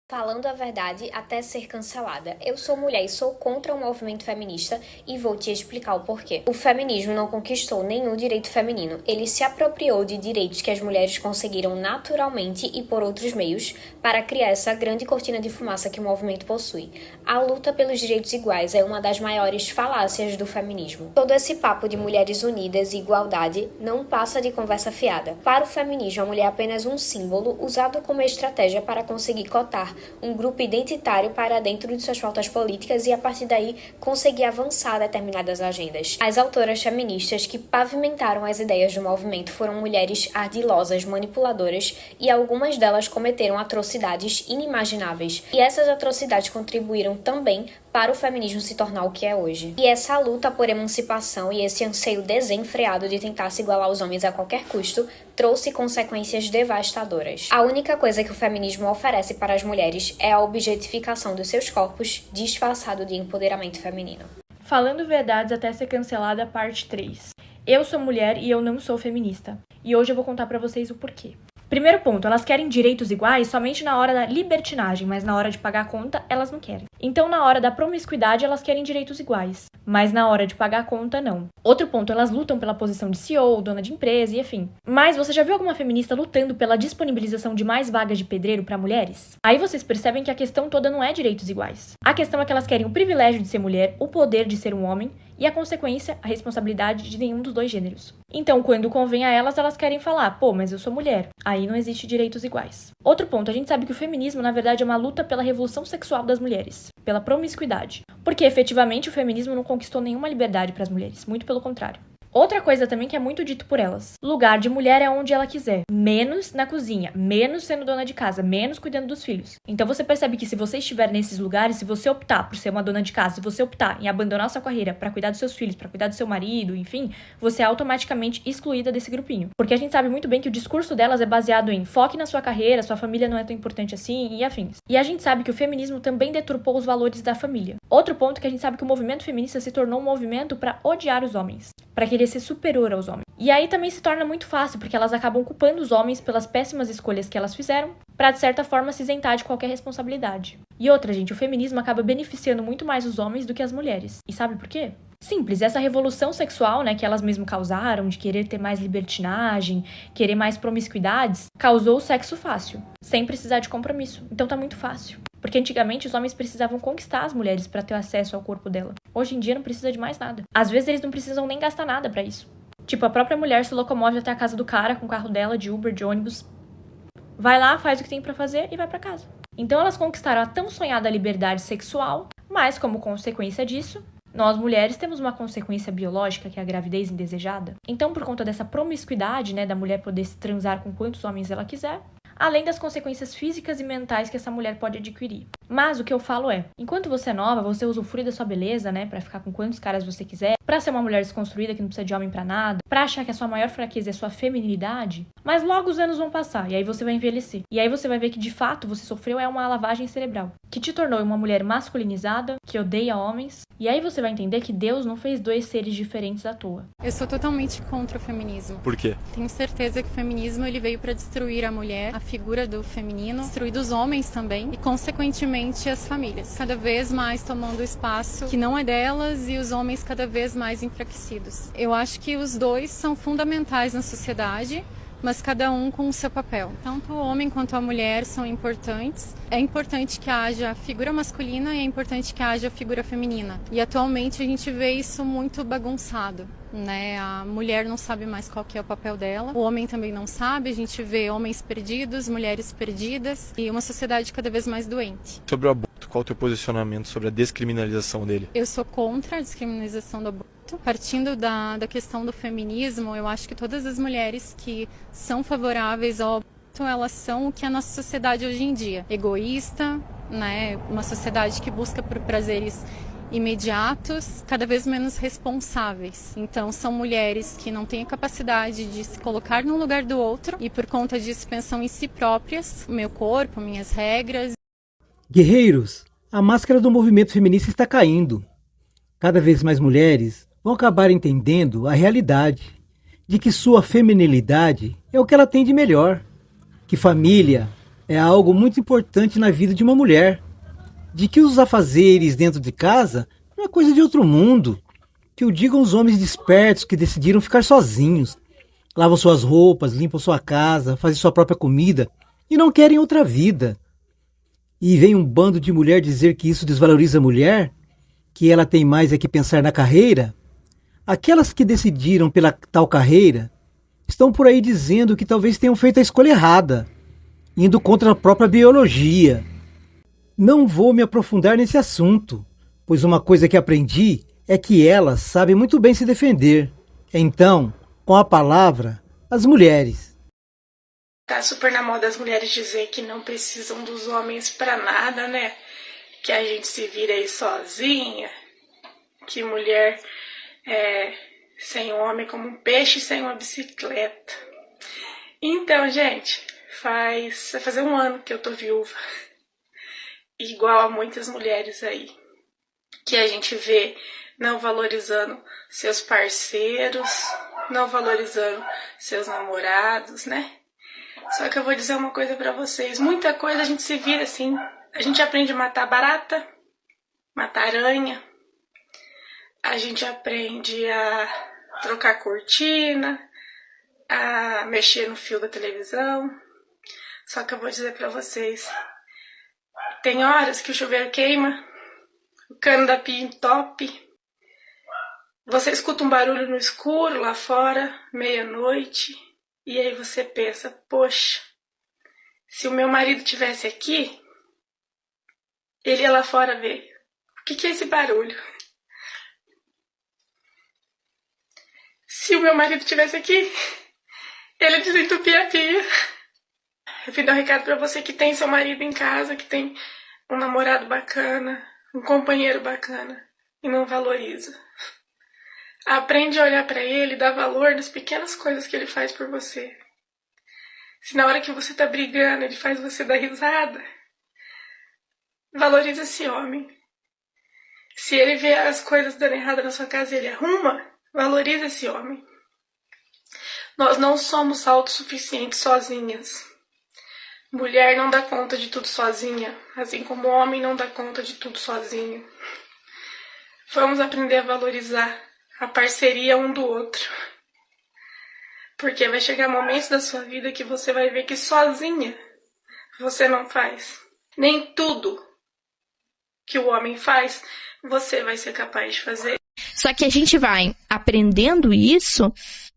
Falando a verdade até ser cancelada. Eu sou mulher e sou contra o movimento feminista e vou te explicar o porquê. O feminismo não conquistou nenhum direito feminino. Ele se apropriou de direitos que as mulheres conseguiram naturalmente e por outros meios para criar essa grande cortina de fumaça que o movimento possui. A luta pelos direitos iguais é uma das maiores falácias do feminismo. Todo esse papo de mulheres unidas e igualdade não passa de conversa fiada. Para o feminismo, a mulher é apenas um símbolo usado como estratégia para conseguir cotar um grupo identitário para dentro de suas pautas políticas e, a partir daí, conseguir avançar determinadas agendas. As autoras feministas que pavimentaram as ideias do movimento foram mulheres ardilosas, manipuladoras, e algumas delas cometeram atrocidades inimagináveis. E essas atrocidades contribuíram também para o feminismo se tornar o que é hoje. E essa luta por emancipação e esse anseio desenfreado de tentar se igualar aos homens a qualquer custo trouxe consequências devastadoras. A única coisa que o feminismo oferece para as mulheres é a objetificação dos seus corpos disfarçado de empoderamento feminino. Falando verdades até ser cancelada, parte 3. Eu sou mulher e eu não sou feminista. E hoje eu vou contar pra vocês o porquê. Primeiro ponto, elas querem direitos iguais somente na hora da libertinagem, mas na hora de pagar a conta, elas não querem. Então, na hora da promiscuidade, elas querem direitos iguais, mas na hora de pagar a conta, não. Outro ponto, elas lutam pela posição de CEO, dona de empresa e afim. Mas você já viu alguma feminista lutando pela disponibilização de mais vagas de pedreiro para mulheres? Aí vocês percebem que a questão toda não é direitos iguais. A questão é que elas querem o privilégio de ser mulher, o poder de ser um homem, e a consequência, a responsabilidade de nenhum dos dois gêneros. Então, quando convém a elas, elas querem falar, pô, mas eu sou mulher. Aí não existe direitos iguais. Outro ponto, a gente sabe que o feminismo, na verdade, é uma luta pela revolução sexual das mulheres, pela promiscuidade. Porque, efetivamente, o feminismo não conquistou nenhuma liberdade para as mulheres, muito pelo contrário. Outra coisa também que é muito dito por elas. Lugar de mulher é onde ela quiser. Menos na cozinha, menos sendo dona de casa, menos cuidando dos filhos. Então você percebe que se você estiver nesses lugares, se você optar por ser uma dona de casa, se você optar em abandonar sua carreira para cuidar dos seus filhos, para cuidar do seu marido, enfim, você é automaticamente excluída desse grupinho. Porque a gente sabe muito bem que o discurso delas é baseado em foque na sua carreira, sua família não é tão importante assim e afins. E a gente sabe que o feminismo também deturpou os valores da família. Outro ponto é que a gente sabe que o movimento feminista se tornou um movimento para odiar os homens, para querer ser superior aos homens. E aí também se torna muito fácil, porque elas acabam culpando os homens pelas péssimas escolhas que elas fizeram, para de certa forma se isentar de qualquer responsabilidade. E outra, gente, o feminismo acaba beneficiando muito mais os homens do que as mulheres. E sabe por quê? Simples, essa revolução sexual, né, que elas mesmas causaram, de querer ter mais libertinagem, querer mais promiscuidades, causou o sexo fácil, sem precisar de compromisso. Então tá muito fácil. Porque antigamente os homens precisavam conquistar as mulheres para ter acesso ao corpo dela. Hoje em dia não precisa de mais nada. Às vezes eles não precisam nem gastar nada para isso. Tipo, a própria mulher se locomove até a casa do cara com o carro dela, de Uber, de ônibus. Vai lá, faz o que tem para fazer e vai para casa. Então elas conquistaram a tão sonhada liberdade sexual, mas como consequência disso, nós mulheres temos uma consequência biológica, que é a gravidez indesejada. Então, por conta dessa promiscuidade, né, da mulher poder se transar com quantos homens ela quiser, além das consequências físicas e mentais que essa mulher pode adquirir. Mas o que eu falo é, enquanto você é nova, você usufrui da sua beleza, né, pra ficar com quantos caras você quiser, pra ser uma mulher desconstruída que não precisa de homem pra nada, pra achar que a sua maior fraqueza é a sua feminilidade, mas logo os anos vão passar, e aí você vai envelhecer. E aí você vai ver que, de fato, você sofreu uma lavagem cerebral, que te tornou uma mulher masculinizada, que odeia homens, e aí você vai entender que Deus não fez dois seres diferentes à toa. Eu sou totalmente contra o feminismo. Por quê? Tenho certeza que o feminismo ele veio para destruir a mulher, a figura do feminino, destruir dos homens também e, consequentemente, as famílias. Cada vez mais tomando espaço que não é delas e os homens cada vez mais enfraquecidos. Eu acho que os dois são fundamentais na sociedade, mas cada um com o seu papel. Tanto o homem quanto a mulher são importantes. É importante que haja a figura masculina e é importante que haja a figura feminina. E atualmente a gente vê isso muito bagunçado, né? A mulher não sabe mais qual que é o papel dela. O homem também não sabe. A gente vê homens perdidos, mulheres perdidas e uma sociedade cada vez mais doente. Sobre o aborto, qual é o teu posicionamento sobre a descriminalização dele? Eu sou contra a descriminalização do aborto. Partindo da questão do feminismo, eu acho que todas as mulheres que são favoráveis ao aborto, elas são o que é a nossa sociedade hoje em dia. Egoísta, né? Uma sociedade que busca por prazeres imediatos, cada vez menos responsáveis. Então, são mulheres que não têm a capacidade de se colocar no lugar do outro e, por conta disso, pensam em si próprias, o meu corpo, minhas regras. Guerreiros, a máscara do movimento feminista está caindo. Cada vez mais mulheres vão acabar entendendo a realidade de que sua feminilidade é o que ela tem de melhor, que família, é algo muito importante na vida de uma mulher. De que os afazeres dentro de casa não é coisa de outro mundo. Que o digam os homens despertos que decidiram ficar sozinhos. Lavam suas roupas, limpam sua casa, fazem sua própria comida e não querem outra vida. E vem um bando de mulher dizer que isso desvaloriza a mulher, que ela tem mais é que pensar na carreira. Aquelas que decidiram pela tal carreira estão por aí dizendo que talvez tenham feito a escolha errada, indo contra a própria biologia. Não vou me aprofundar nesse assunto, pois uma coisa que aprendi é que elas sabem muito bem se defender. Então, com a palavra, as mulheres. Tá super na moda as mulheres dizer que não precisam dos homens pra nada, né? Que a gente se vira aí sozinha, que mulher é sem homem como um peixe sem uma bicicleta. Então, gente, vai fazer um ano que eu tô viúva. Igual a muitas mulheres aí, que a gente vê não valorizando seus parceiros, não valorizando seus namorados, né? Só que eu vou dizer uma coisa pra vocês, muita coisa a gente se vira assim, a gente aprende a matar barata, matar aranha, a gente aprende a trocar cortina, a mexer no fio da televisão. Só que eu vou dizer pra vocês, tem horas que o chuveiro queima, o cano da pia entope, você escuta um barulho no escuro lá fora, meia-noite, e aí você pensa, poxa, se o meu marido tivesse aqui, ele ia lá fora ver, o que é esse barulho? Se o meu marido tivesse aqui, ele desentupia a pia. Eu vim dar um recado pra você que tem seu marido em casa, que tem um namorado bacana, um companheiro bacana, e não valoriza. Aprende a olhar pra ele e dar valor das pequenas coisas que ele faz por você. Se na hora que você tá brigando ele faz você dar risada, valoriza esse homem. Se ele vê as coisas dando errado na sua casa e ele arruma, valoriza esse homem. Nós não somos autossuficientes sozinhas. Mulher não dá conta de tudo sozinha, assim como homem não dá conta de tudo sozinho. Vamos aprender a valorizar a parceria um do outro. Porque vai chegar momentos da sua vida que você vai ver que sozinha você não faz. Nem tudo que o homem faz, você vai ser capaz de fazer. Só que a gente vai aprendendo isso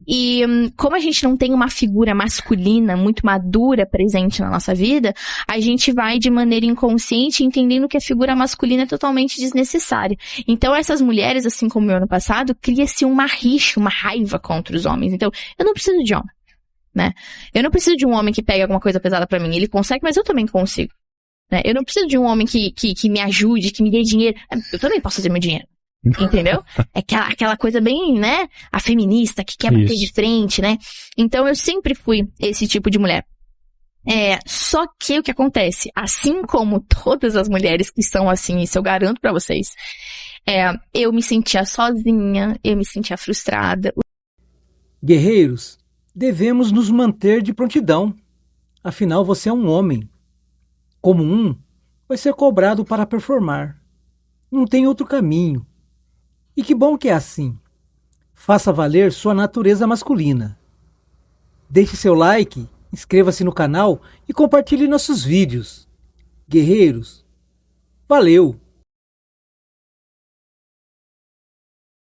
e como a gente não tem uma figura masculina muito madura presente na nossa vida, a gente vai de maneira inconsciente entendendo que a figura masculina é totalmente desnecessária. Então essas mulheres, assim como eu ano passado, cria-se uma rixa, uma raiva contra os homens. Então eu não preciso de homem, né? Eu não preciso de um homem que pegue alguma coisa pesada pra mim. Ele consegue, mas eu também consigo, né? Eu não preciso de um homem que me ajude, que me dê dinheiro. Eu também posso fazer meu dinheiro. Entendeu? É aquela coisa bem, né? A feminista que quer bater de frente, né? Então eu sempre fui esse tipo de mulher. Só que o que acontece? Assim como todas as mulheres que são assim, isso eu garanto pra vocês, eu me sentia sozinha, eu me sentia frustrada. Guerreiros, devemos nos manter de prontidão. Afinal, você é um homem. Como vai ser cobrado para performar. Não tem outro caminho. E que bom que é assim. Faça valer sua natureza masculina. Deixe seu like, inscreva-se no canal e compartilhe nossos vídeos. Guerreiros, valeu!